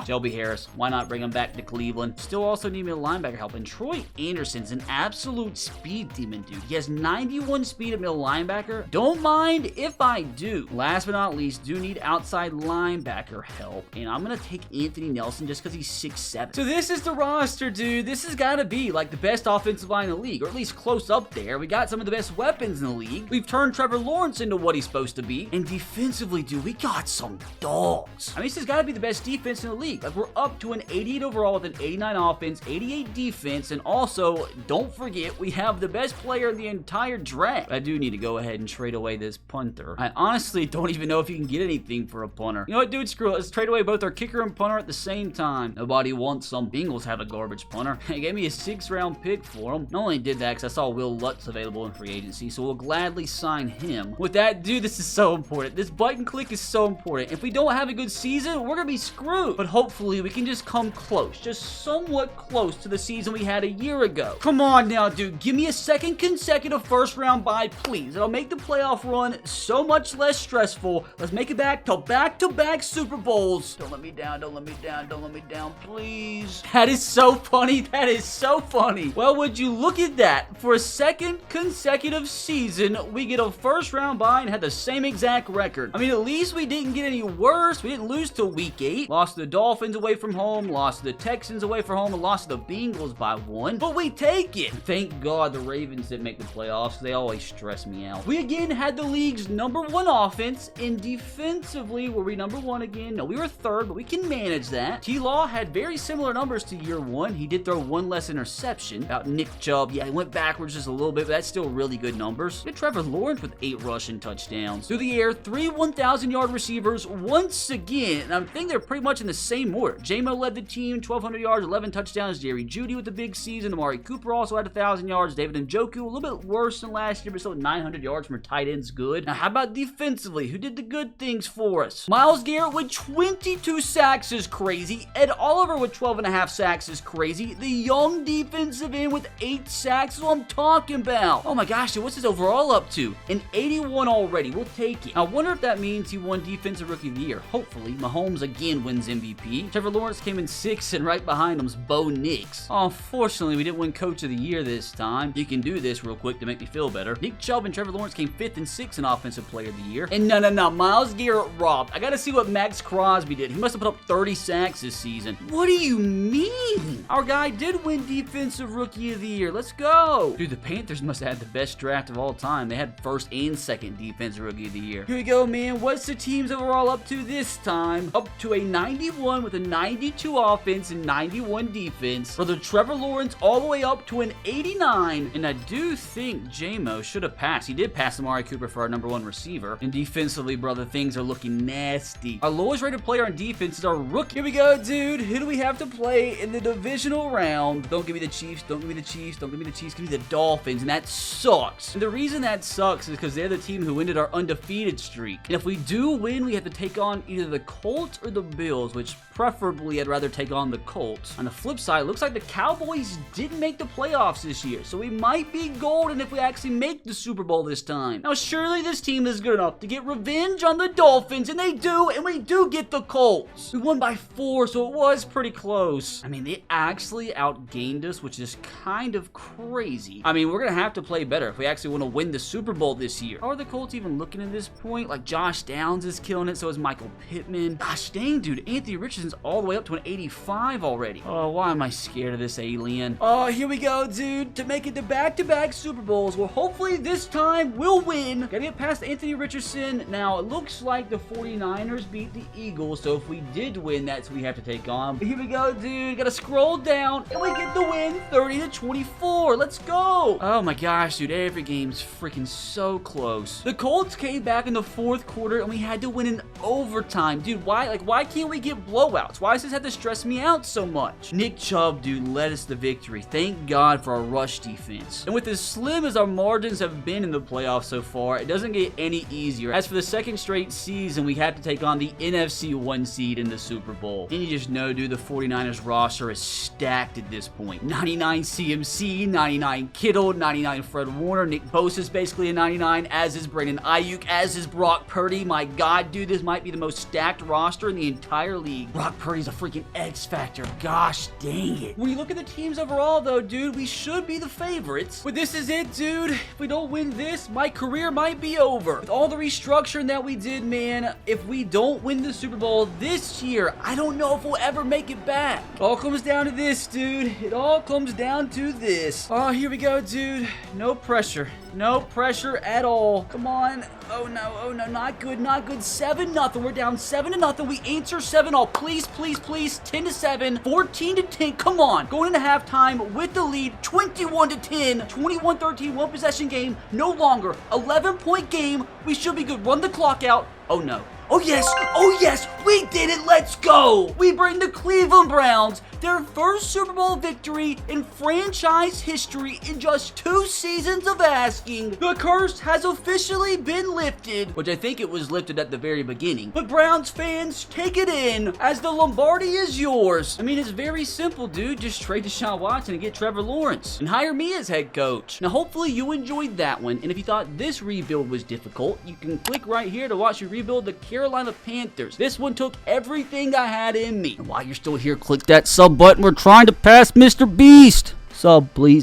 Shelby Harris. Why not bring him back to Cleveland? Still also need middle linebacker help, and Troy Anderson's an absolute speed demon, dude. He has 91 speed at middle linebacker. Don't mind if I do. Last but not least, do need outside linebacker help, and I'm gonna take Anthony Nelson just because he's 6'7". So this is the roster, dude. This has got to be like the best offensive line in the league, or at least close up there. We got some of the best weapons in the league. We've turned Trevor Lawrence into what he's supposed to be, and defensively, dude, we got some dogs. I mean, this has got to be the best defense in the league. Like, we're up to an 88 overall with an 89 offense, 88 defense, and also, don't forget, we have the best player in the entire draft trash. I do need to go ahead and trade away this punter. I honestly don't even know if you can get anything for a punter. You know what, dude? Screw it. Let's trade away both our kicker and punter at the same time. Nobody wants some. Bengals have a garbage punter. They gave me a 6th-round pick for him. Not only did that because I saw Will Lutz available in free agency, so we'll gladly sign him. With that, dude, this is so important. This button click is so important. If we don't have a good season, we're gonna be screwed. But hopefully, we can just come close. Just somewhat close to the season we had a year ago. Come on now, dude. Give me a second consecutive first-round bye, please. It'll make the playoff run so much less stressful. Let's make it back to back-to-back Super Bowls. Don't let me down. Don't let me down. Don't let me down, please. That is so funny. That is so funny. Well, would you look at that? For a second consecutive season, we get a first-round bye and had the same exact record. I mean, at least we didn't get any worse. We didn't lose till week 8. Lost to the Dolphins away from home. Lost to the Texans away from home. And lost to the Bengals by 1. But we take it. Thank God the Ravens didn't make the playoffs. They always stress me out. We again had the league's #1 offense, and defensively were we #1 again? No, we were 3rd, but we can manage that. T-Law had very similar numbers to year 1. He did throw 1 less interception. About Nick Chubb, yeah, he went backwards just a little bit, but that's still really good numbers. Good Trevor Lawrence with 8 rushing touchdowns. Through the air, 3 1,000-yard receivers once again, and I think they're pretty much in the same order. J-Mo led the team, 1,200 yards, 11 touchdowns. Jerry Jeudy with the big season. Amari Cooper also had 1,000 yards. David Njoku, a little bit worse than last year, but still 900 yards from her tight ends, good. Now, how about defensively? Who did the good things for us? Myles Garrett with 22 sacks is crazy. Ed Oliver with 12.5 sacks is crazy. The young defensive end with 8 sacks is what I'm talking about. Oh my gosh, dude, what's his overall up to? An 81 already. We'll take it. I wonder if that means he won Defensive Rookie of the Year. Hopefully, Mahomes again wins MVP. Trevor Lawrence came in 6th, and right behind him's Bo Nix. Unfortunately, we didn't win Coach of the Year this time. You can do this real quick to make me feel better. Nick Chubb and Trevor Lawrence came 5th and 6th in Offensive Player of the Year. And no, Myles Garrett robbed. I gotta see what Max Crosby did. He must have put up 30 sacks this season. What do you mean? Our guy did win Defensive Rookie of the Year. Let's go. Dude, the Panthers must have had the best draft of all time. They had 1st and 2nd Defensive Rookie of the Year. Here we go, man. What's the team's overall up to this time? Up to a 91 with a 92 offense and 91 defense. Brother Trevor Lawrence all the way up to an 89. And I do think J-Mo should have passed. He did pass Amari Cooper for our #1 receiver. And defensively, brother, things are looking nasty. Our lowest rated player on defense is our rookie. Here we go, dude. Who do we have to play in the divisional round? Don't give me the Chiefs. Don't give me the Chiefs. Don't give me the Chiefs. Give me the Dolphins. And that sucks. And the reason that sucks is because they're the team who ended our undefeated streak. And if we do win, we have to take on either the Colts or the Bills, which preferably I'd rather take on the Colts. On the flip side, it looks like the Cowboys didn't make the playoffs this year, so we might be golden if we actually make the Super Bowl this time. Now, surely this team is good enough to get revenge on the Dolphins, and they do, and we do get the Colts. We won by 4, so it was pretty close. I mean, they actually outgained us, which is kind of crazy. I mean, we're going to have to play better if we actually want to win the Super Bowl this year. How are the Colts even looking at this point? Like, Josh Downs is killing it, so is Michael Pittman. Gosh dang, dude, Anthony Richardson's all the way up to an 85 already. Oh, why am I scared of this alien? Oh, here we go, dude. To make it to back-to-back Super Bowls. Well, hopefully this time we'll win. Gotta get past Anthony Richardson. Now, it looks like the 49ers beat the Eagles, so if we did win, that's who we have to take on. But here we go, dude. Gotta scroll down, and we get the win, 30-24. Let's go. Oh my gosh, dude. Every game's freaking so close. The Colts came back in the 4th quarter, and we had to win in overtime. Dude, why can't we get blowouts? Why does this have to stress me out so much? Nick Chubb, dude, led us to victory. Thank God for our rush defense. And with as slim as our margins have been in the playoffs so far, it doesn't get any easier. As for the 2nd straight season, we had to take on the NFC 1 seed in the Super Bowl. And you just know, dude, the 49ers roster is stacked at this point. 99 CMC, 99 Kittle, 99 Fred Warner, Nick Bosa's basically a 99, as is Brandon Ayuk, as is Brock Purdy. My God, dude, this might be the most stacked roster in the entire league. Brock Purdy's a freaking X factor. Gosh dang it. When you look at the teams overall, though, dude, we should be the favorites. But this is it, dude. If we don't win this, my career might be over. With all the restructuring that we did, man, if we don't win the Super Bowl this year, I don't know if we'll ever make it back. It all comes down to this, dude. It all comes down to this. Oh, here we go, dude. No pressure. No pressure at all. Come on. Oh no, not good, not good. 7-0. We're down 7-0. We answer 7-all. Please, please, please. 10-7. 14-10. Come on. Going into halftime with the lead. 21-10. 21-13. 1 possession. possession game, no longer. 11-point game. We should be good. Run the clock out. Oh no. Oh yes, we did it, let's go! We bring the Cleveland Browns their first Super Bowl victory in franchise history in just 2 seasons of asking. The curse has officially been lifted, which I think it was lifted at the very beginning. But Browns fans, take it in, as the Lombardi is yours. I mean, it's very simple, dude. Just trade Deshaun Watson and get Trevor Lawrence, and hire me as head coach. Now, hopefully you enjoyed that one, and if you thought this rebuild was difficult, you can click right here to watch me rebuild the Carolina Panthers. This one took everything I had in me. And while you're still here, click that sub button. We're trying to pass Mr. Beast. Sub, please.